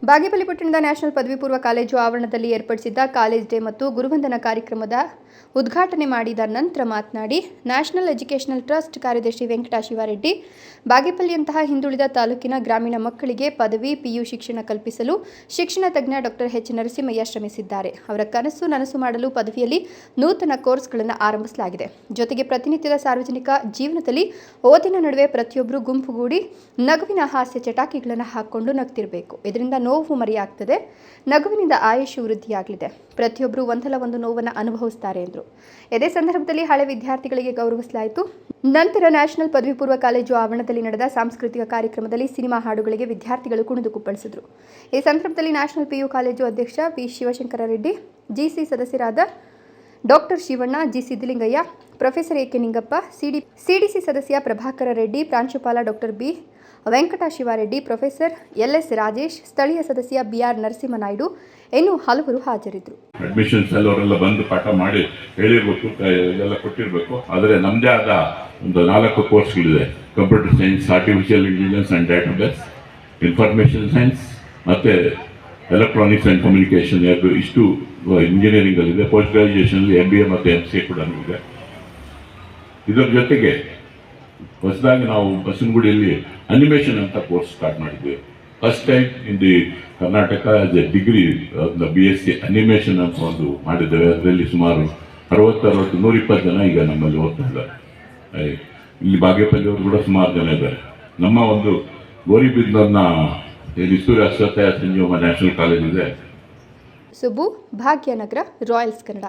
ಬಾಗೇಪಲ್ಲಿ ಪಟ್ಟಣದ ನ್ಯಾಷನಲ್ ಪದವಿ ಪೂರ್ವ ಕಾಲೇಜು ಆವರಣದಲ್ಲಿ ಏರ್ಪಡಿಸಿದ್ದ ಕಾಲೇಜ್ ಡೇ ಮತ್ತು ಗುರುವಂದನಾ ಕಾರ್ಯಕ್ರಮದ ಉದ್ಘಾಟನೆ ಮಾಡಿದ ನಂತರ ಮಾತನಾಡಿ ನ್ಯಾಷನಲ್ ಎಜುಕೇಷನಲ್ ಟ್ರಸ್ಟ್ ಕಾರ್ಯದರ್ಶಿ ವೆಂಕಟ ಶಿವಾರೆಡ್ಡಿ ಬಾಗೇಪಲ್ಲಿಯಂತಹ ಹಿಂದುಳಿದ ತಾಲೂಕಿನ ಗ್ರಾಮೀಣ ಮಕ್ಕಳಿಗೆ ಪದವಿ ಪಿಯು ಶಿಕ್ಷಣ ಕಲ್ಪಿಸಲು ಶಿಕ್ಷಣ ತಜ್ಞ ಡಾಕ್ಟರ್ ಎಚ್ ನರಸಿಂಹಯ್ಯ ಶ್ರಮಿಸಿದ್ದಾರೆ. ಅವರ ಕನಸು ನನಸು ಮಾಡಲು ಪದವಿಯಲ್ಲಿ ನೂತನ ಕೋರ್ಸ್ಗಳನ್ನು ಆರಂಭಿಸಲಾಗಿದೆ. ಜೊತೆಗೆ ಪ್ರತಿನಿತ್ಯದ ಸಾರ್ವಜನಿಕ ಜೀವನದಲ್ಲಿ ಓದಿನ ನಡುವೆ ಪ್ರತಿಯೊಬ್ಬರು ಗುಂಪುಗೂಡಿ ನಗುವಿನ ಹಾಸ್ಯ ಚಟಾಕಿಗಳನ್ನು ಹಾಕಿಕೊಂಡು ನಗ್ತಿರಬೇಕು. ಇದರಿಂದ ನೋವು ಮರೆಯಾಗ್ತದೆ, ನಗುವಿನಿಂದ ಆಯುಷ್ ವೃದ್ಧಿಯಾಗಲಿದೆ. ಪ್ರತಿಯೊಬ್ಬರು ಒಂದಲ್ಲ ಒಂದು ನೋವನ್ನು ಅನುಭವಿಸುತ್ತಾರೆ ಎಂದರು. ಇದೇ ಸಂದರ್ಭದಲ್ಲಿ ಹಳೆ ವಿದ್ಯಾರ್ಥಿಗಳಿಗೆ ಗೌರವಿಸಲಾಯಿತು. ನಂತರ ನ್ಯಾಷನಲ್ ಪದವಿ ಪೂರ್ವ ಕಾಲೇಜು ಆವರಣದಲ್ಲಿ ನಡೆದ ಸಾಂಸ್ಕೃತಿಕ ಕಾರ್ಯಕ್ರಮದಲ್ಲಿ ಸಿನಿಮಾ ಹಾಡುಗಳಿಗೆ ವಿದ್ಯಾರ್ಥಿಗಳು ಕುಣಿದು ಕುಪ್ಪಳಿಸಿದರು. ಈ ಸಂದರ್ಭದಲ್ಲಿ ನ್ಯಾಷನಲ್ ಪಿಯು ಕಾಲೇಜು ಅಧ್ಯಕ್ಷ ವಿ ಶಿವಶಂಕರ ರೆಡ್ಡಿ, ಜಿಸಿ ಸದಸ್ಯರಾದ doctor Shivanna, G Siddalingaiah, professor AK Ningappa, CDC ಸದಸ್ಯ ಪ್ರಭಾಕರ ರೆಡ್ಡಿ, ಪ್ರಾಂಶುಪಾಲ doctor B Venkata Shivareddy, professor LS Rajesh, ಸ್ಥಳೀಯ ಸದಸ್ಯ ಬಿಆರ್ ನರಸಿಂಹನಾಯ್ಡು ಇನ್ನೂ ಹಲವರು ಹಾಜರಿದ್ದರು. ಅಡ್ಮಿಷನ್ಸ್ ಅವರೆಲ್ಲ ಬಂದು ಪಾಠ ಮಾಡಿ ಹೇಳಿರ್ಬೇಕು, ಎಲ್ಲ ಕೊಟ್ಟಿರಬೇಕು. ಆದರೆ ನಮ್ಮದೇ ಆದ ಒಂದು 4 ಕೋರ್ಸ್ಗಳಿದೆ. Computer science, artificial intelligence and database, information science ಮತ್ತು ಎಲೆಕ್ಟ್ರಾನಿಕ್ಸ್ ಆ್ಯಂಡ್ ಕಮ್ಯುನಿಕೇಷನ್, ಇಷ್ಟು ಇಂಜಿನಿಯರಿಂಗಲ್ಲಿದೆ. ಪೋಸ್ಟ್ ಗ್ರಾಜ್ಯುಯೇಷನಲ್ಲಿ MBA ಮತ್ತು MCA ಕೂಡ ಇದೆ. ಇದರ ಜೊತೆಗೆ ಹೊಸದಾಗಿ ನಾವು ಬಸವನಗುಡಿಯಲ್ಲಿ ಅನಿಮೇಷನ್ ಅಂತ ಕೋರ್ಸ್ ಸ್ಟಾರ್ಟ್ ಮಾಡಿದ್ವಿ. First time in the Karnataka as a degree BSc animation ಅಂತ ಒಂದು ಮಾಡಿದ್ದೇವೆ. ಅದರಲ್ಲಿ ಸುಮಾರು 120 ಜನ ಈಗ ನಮ್ಮಲ್ಲಿ ಓದ್ತಾ ಇದ್ದಾರೆ. ಇಲ್ಲಿ ಬಾಗೇಪಲ್ಲಿಯವರು ಕೂಡ ಸುಮಾರು ಜನ ಇದ್ದಾರೆ. ನಮ್ಮ ಒಂದು ಗೋರಿಬಿದನೂರಿನ ನಿಸ್ತೂರಿ ಅಶ್ವತ್ಥಯ್ಯ ಸಂಜೀವಮ್ಮ ನ್ಯಾಷನಲ್ ಕಾಲೇಜ್ ಇದೆ. ಸುಬ್ಬು, ಭಾಗ್ಯನಗರ, ರಾಯಲ್ಸ್ ಕನ್ನಡ.